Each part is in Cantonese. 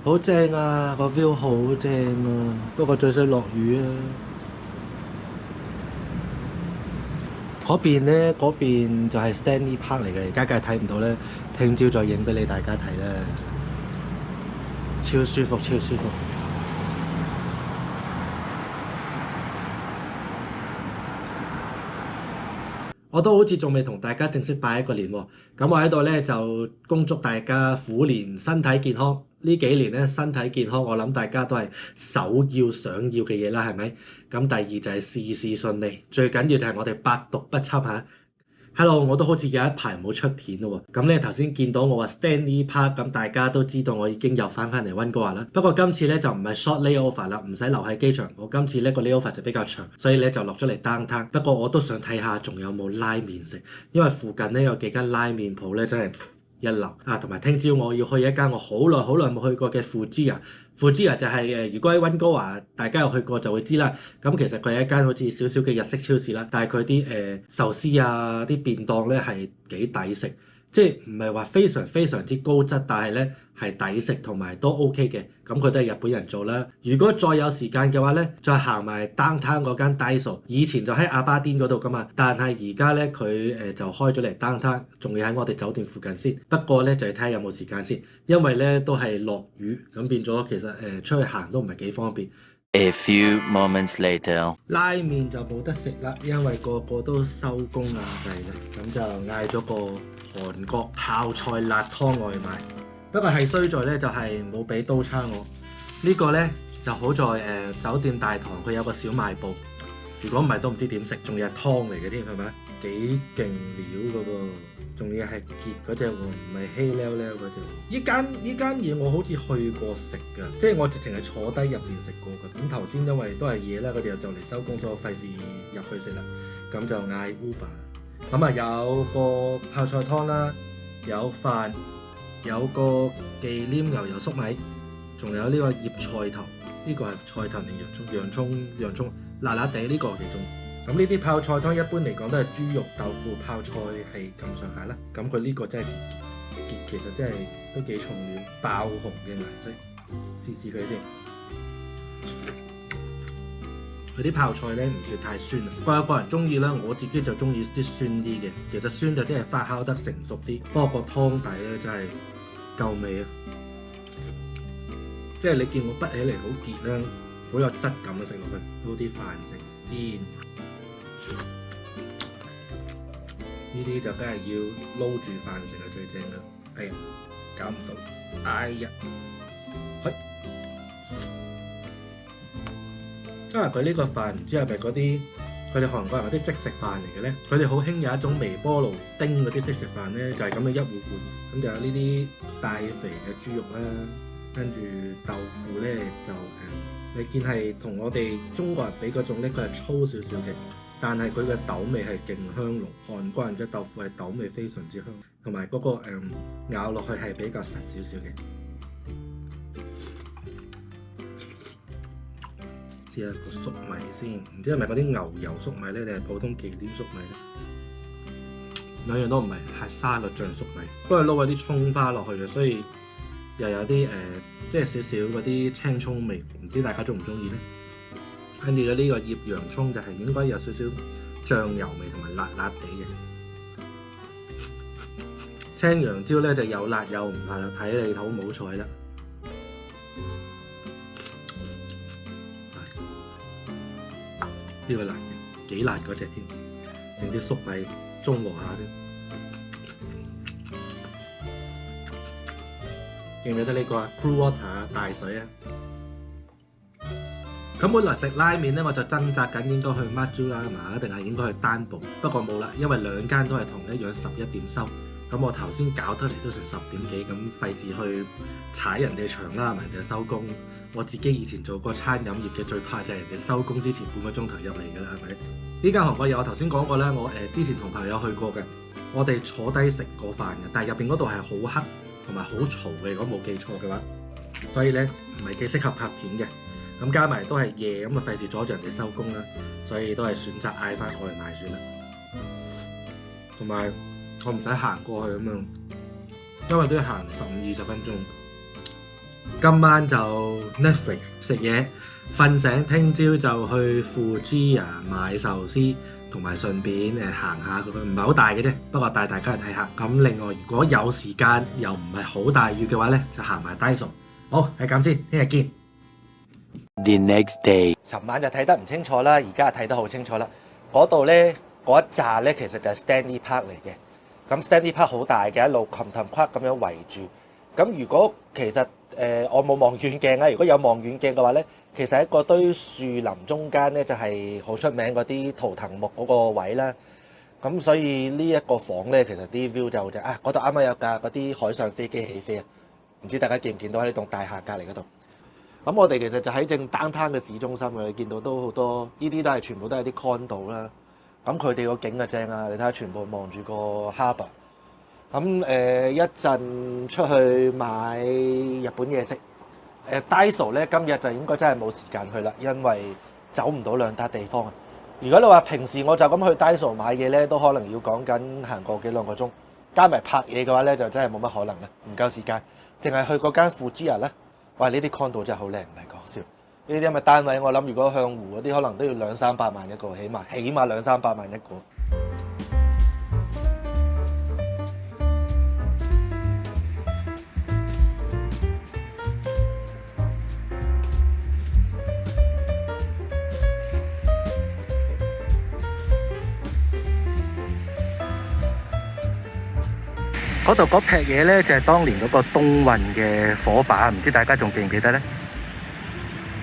好正啊，個 view 好正啊，不過最衰落雨啊。嗰邊呢，嗰邊就係 Stanley Park 嚟嘅，而家梗係睇唔到咧。聽朝再影俾你大家睇啦，超舒服，超舒服。我都好似仲未同大家正式拜一個年喎，咁我喺度咧就恭祝大家虎年身體健康。呢幾年咧身體健康，我諗大家都係首要想要嘅嘢啦，係咪？咁第二就係事事順利，最緊要就係我哋百毒不侵嚇。Hello，我都好似有一排冇出片咯喎，咁咧頭先見到我話 Stanley Park，咁大家都知道我已經又翻嚟溫哥華啦。不過今次咧就唔係 short layover 啦，唔使留喺機場。我今次呢個 layover 就比較長，所以咧就落咗嚟 downtown。不過我都想睇下仲有冇拉麵食，因為附近咧有幾間拉麵鋪咧真係一流啊！同埋聽朝我要去一間我好耐冇去過嘅Fujiya 就係如果喺溫哥華大家有去過就會知啦。咁其實佢係一間好似少少嘅日式超市啦，但係佢啲壽司啊啲便當咧係幾抵食，即係唔係話非常之高質，但係咧係抵食同埋都 OK 嘅。咁佢都係日本人做啦。如果再有時間嘅話咧，再行埋 downtown 嗰間 Daiso，以前就喺阿巴甸嗰度噶嘛，但係而家咧佢就開咗嚟 downtown，仲要喺我哋酒店附近先。不過咧就要睇下有冇時間先，因為咧都係落雨，咁變咗其實出去行都唔係幾方便。A few moments later，拉麵就冇得食啦，因為個個都收工啦滯啦，咁就嗌咗個韓國泡菜辣湯外賣。不過係衰在咧就係冇俾刀叉我，呢個咧就好在酒店大堂佢有個小賣部，如果唔係都唔知點食，仲要係湯嚟嘅添，係咪？幾勁料嗰個，仲要係結嗰隻喎，唔係稀溜溜嗰隻。呢間嘢我好似去過食㗎，即係我直情係坐低入邊食過㗎。咁頭先因為都係夜啦，佢哋又就嚟收工，所以我費事入去食啦，咁就嗌 Uber。咁啊有個泡菜湯啦，有飯，有個忌廉牛油粟米，仲有呢個醃菜頭，呢個係菜頭定洋葱辣辣地，呢個我幾中意。咁呢啲泡菜湯一般嚟講都係豬肉豆腐泡菜係咁上下啦。咁佢呢個真係結，其實真係都幾重料，爆紅嘅顏色，試試佢先。佢啲泡菜咧唔算太酸啊，各有各人中意啦。我自己就中意啲酸啲嘅，其實酸就即係發酵得成熟啲。不過個湯底咧真係夠味啊！即係你見我滗起嚟好結啦，好有質感啊！食落去，撈啲飯食先。呢啲就梗係要撈住飯食係最正啦。哎呀，搞唔到，哎呀，因為佢呢個飯唔知係咪嗰啲佢哋韓國人嗰啲即食飯嚟嘅咧？佢哋好興有一種微波爐叮嗰啲即食飯咧，就係咁樣一碗碗，咁就有呢啲大肥嘅豬肉啦，跟住豆腐咧就你見係同我哋中國人比嗰種咧，佢係粗少少嘅。但係佢嘅豆味係勁香濃，韓國人嘅豆腐係豆味非常之香，同埋嗰個咬落去係比較實少少嘅。試下個粟米先，唔知係咪嗰啲牛油粟米咧，定係普通忌廉粟米咧？兩樣都唔係，係沙律醬粟米。不過撈咗啲葱花落去嘅，所以又有啲即係少少嗰啲青葱味，唔知大家中唔中意咧？跟住呢個醃洋葱就係應該有少少醬油味同埋辣辣地嘅。青陽椒咧就有辣有唔辣，就睇你好唔好彩啦。呢個辣嘅，幾辣嗰隻添，整啲粟米中和下先。記唔記得呢個啊 ？Cool water 大水啊！咁本來食拉麵咧，我就掙扎緊應該去 Matsuurama 定係應該去丹部，不過冇啦，因為兩間都係同一樣11點收。咁我頭先搞得嚟都成10點幾，咁費事去踩人哋場啦，人哋收工。我自己以前做過餐飲業嘅，最怕就係人哋收工之前半個鐘頭入嚟㗎啦，係咪？呢間韓國嘢我頭先講過啦，我之前同朋友去過嘅，我哋坐低食過飯嘅，但係入邊嗰度係好黑同埋好嘈嘅，如果冇記錯嘅話，所以咧唔係幾適合拍片嘅。咁加埋都係夜，咁啊費事阻住人哋收工啦，所以都係選擇嗌翻外賣算啦。同埋我唔使行過去咁樣，因為都要行15-20分鐘。今晚就 Netflix 食嘢，瞓醒聽朝就去Fujiya買壽司，同埋順便行下嗰個唔係好大嘅啫，不過帶大家去睇下。咁另外如果有時間又唔係好大雨嘅話咧，就行埋 Daiso。好，係咁先，聽日見。The next day. 尋晚就睇得唔清楚啦，而家就睇得好清楚啦。嗰度咧嗰一紮咧其實就係 Stanley Park 嚟嘅。咁 Stanley Park 好大嘅，一路氹氹框咁樣圍住。咁如果其實我冇望遠鏡啊，如果有望遠鏡嘅話咧，其實喺嗰堆樹林中間咧就係好出名嗰啲圖騰木嗰個位啦。咁所以呢一個房咧，其實啲 view 就嗰度啱啱有架嗰啲海上飛機起飛啊！唔知大家見唔見到喺呢棟大廈隔離嗰度？咁我哋其實就喺正 downtown 嘅市中心嘅，你見到都好多呢啲都係全部都係啲 condo 啦。咁佢哋個景啊正啊，你睇下全部望住個 harbour。咁一陣出去買日本嘢食。Daiso 咧今日就應該真係冇時間去啦，因為走唔到兩笪地方啊。如果你話平時我就咁去 Daiso 買嘢咧，都可能要講緊行個幾兩個鐘，加埋拍嘢嘅話咧，就真係冇乜可能啦，唔夠時間。淨係去嗰間Fujiya咧，哇！呢啲 condo 真係好靚，唔係講笑。呢啲咁嘅單位，我諗如果向湖嗰啲，可能都要200-300萬一個，起碼200-300萬一個。嗰度嗰劈嘢咧，就係當年嗰個東運嘅火把，唔知大家仲記唔記得咧？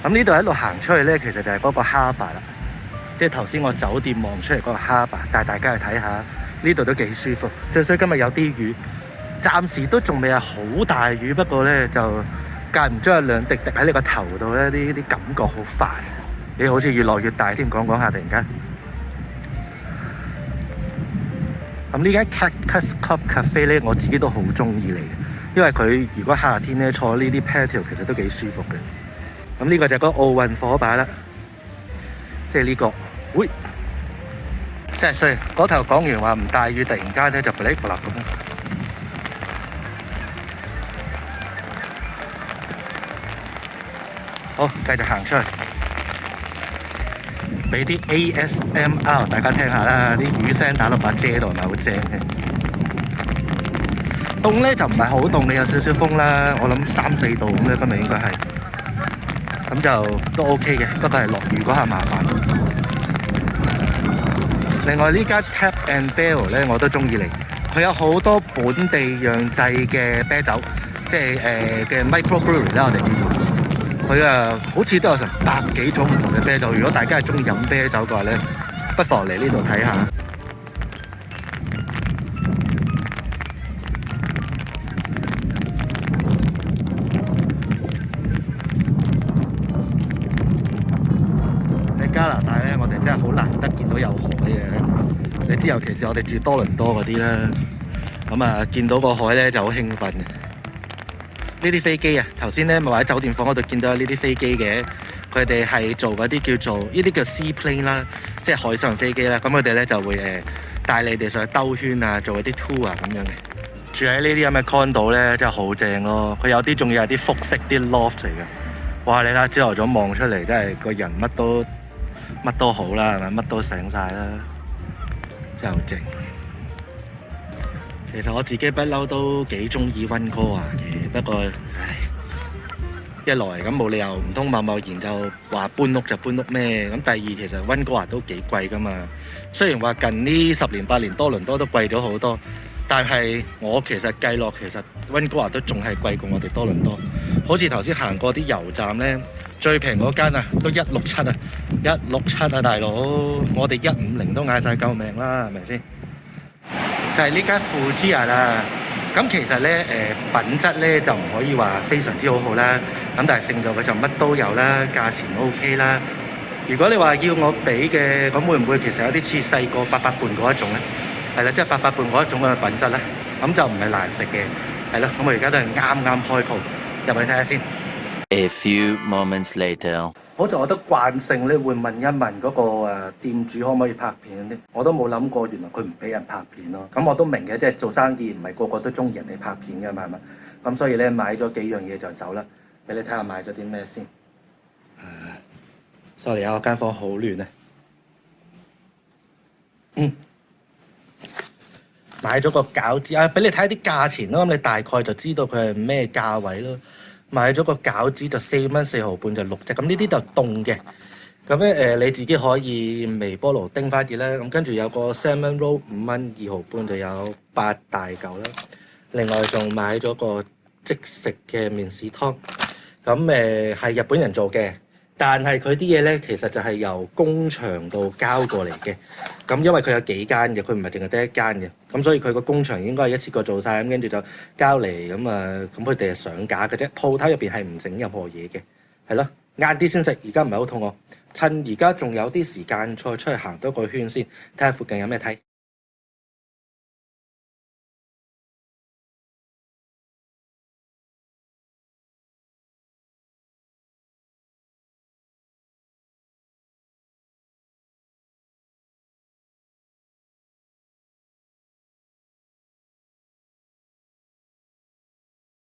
咁呢度一路行出去咧，其實就係嗰個 harbour 啦，即係頭先我酒店望出嚟嗰個 harbour，帶大家去睇下，呢度都幾舒服。最衰今日有啲雨，暫時都仲未係好大雨，不過咧就間唔中有兩滴滴喺你個頭度咧，啲感覺好煩。你好似越落越大添，講下突然間。咁呢間 Cactus Club Cafe 咧，我自己都好中意嚟嘅，因為佢如果夏天咧坐呢啲 patio 其實都幾舒服嘅。咁呢個就係個奧運火把啦，即係呢個，喂，真係衰！嗰頭講完話唔大雨，突然間咧就噼里啪啦咁。好，繼續行出去。俾啲 ASMR 大家聽下啦，啲雨聲打落把遮度係咪好正嘅？凍咧就唔係好凍，你有少少風啦，我諗3-4度咁咧，今日應該係，咁就都 OK 嘅，不過係落雨嗰下麻煩。另外呢間 Tap and Barrel 咧我都中意嚟，佢有好多本地釀製嘅啤酒，即係嘅 microbrewery 啦，我哋叫做。佢好似都有成100幾種唔同嘅啤酒，如果大家係中意飲啤酒嘅話咧，不妨嚟呢度睇下。喺加拿大咧，我哋真係好難得見到有海嘅。你知尤其是我哋住多倫多嗰啲啦，咁啊見到個海咧就好興奮嘅。呢啲飛機啊，頭先咧咪話喺酒店房嗰度見到有呢啲飛機嘅，佢哋係做嗰啲叫做呢啲叫 seaplane 啦，即係海上飛機啦。咁佢哋咧就會帶你哋上去兜圈啊，做一啲 tour 啊咁樣嘅。住喺呢啲咁嘅 condo 咧，真係好正咯。佢有啲仲要係啲複式啲 loft 嚟嘅。哇！你睇下朝頭早望出嚟，真係個人乜都好啦，係咪？乜都醒晒啦，真係好正。其實我自己不嬲都幾中意溫哥華嘅，不過一來咁冇理由唔通貿然就話搬屋就搬屋咩？咁第二其實溫哥華都幾貴噶嘛。雖然話近呢10年8年多倫多都貴咗好多，但係我其實計落其實溫哥華都仲係貴過我哋多倫多。好似頭先行過啲油站咧，最平嗰間啊都167啊，167啊大佬，我哋150都嗌晒救命啦，係咪先？就係呢間Fujiya啦，咁其實咧品質咧就唔可以話非常之好啦，咁但係勝在佢就乜都有啦，價錢 OK 啦。如果你話要我俾嘅，咁會唔會其實有啲似細個800伴嗰一種咧？係啦，即係800伴嗰一種嘅品質咧，咁就唔係難食嘅，係咯。咁我而家都係啱開鋪入去睇下先。A few moments later. 好似我都慣性咧會問一問嗰個店主可唔可以拍片啲，我都冇諗過原來佢唔俾人拍片咯。咁我都明嘅，即係做生意唔係個個都中意人哋拍片嘅嘛，係咪？咁所以咧買咗幾樣嘢就走啦。俾你睇下買咗啲咩先。sorry 啊，我間房好亂啊。買咗個餃子啊，俾你睇下啲價錢咯，咁你大概就知道佢係咩價位咯。買咗個餃子就4蚊4毫半就6隻，咁呢啲就凍嘅。咁咧你自己可以微波爐叮翻熱啦。咁跟住有個 salmon roll 5蚊2毫半就有8大嚿啦。另外仲買咗個即食嘅麵豉湯，咁係日本人做嘅。但係佢啲嘢咧，其實就係由工場度交過嚟嘅。咁因為佢有幾間嘅，佢唔係淨係得一間嘅。咁所以佢個工場應該係一次過做晒，咁跟住就交嚟咁咁佢哋係上架嘅啫。鋪頭入邊係唔整任何嘢嘅，係咯。晏啲先食，而家唔係好肚餓。趁而家仲有啲時間，再出去行多個圈先，睇下附近有咩睇。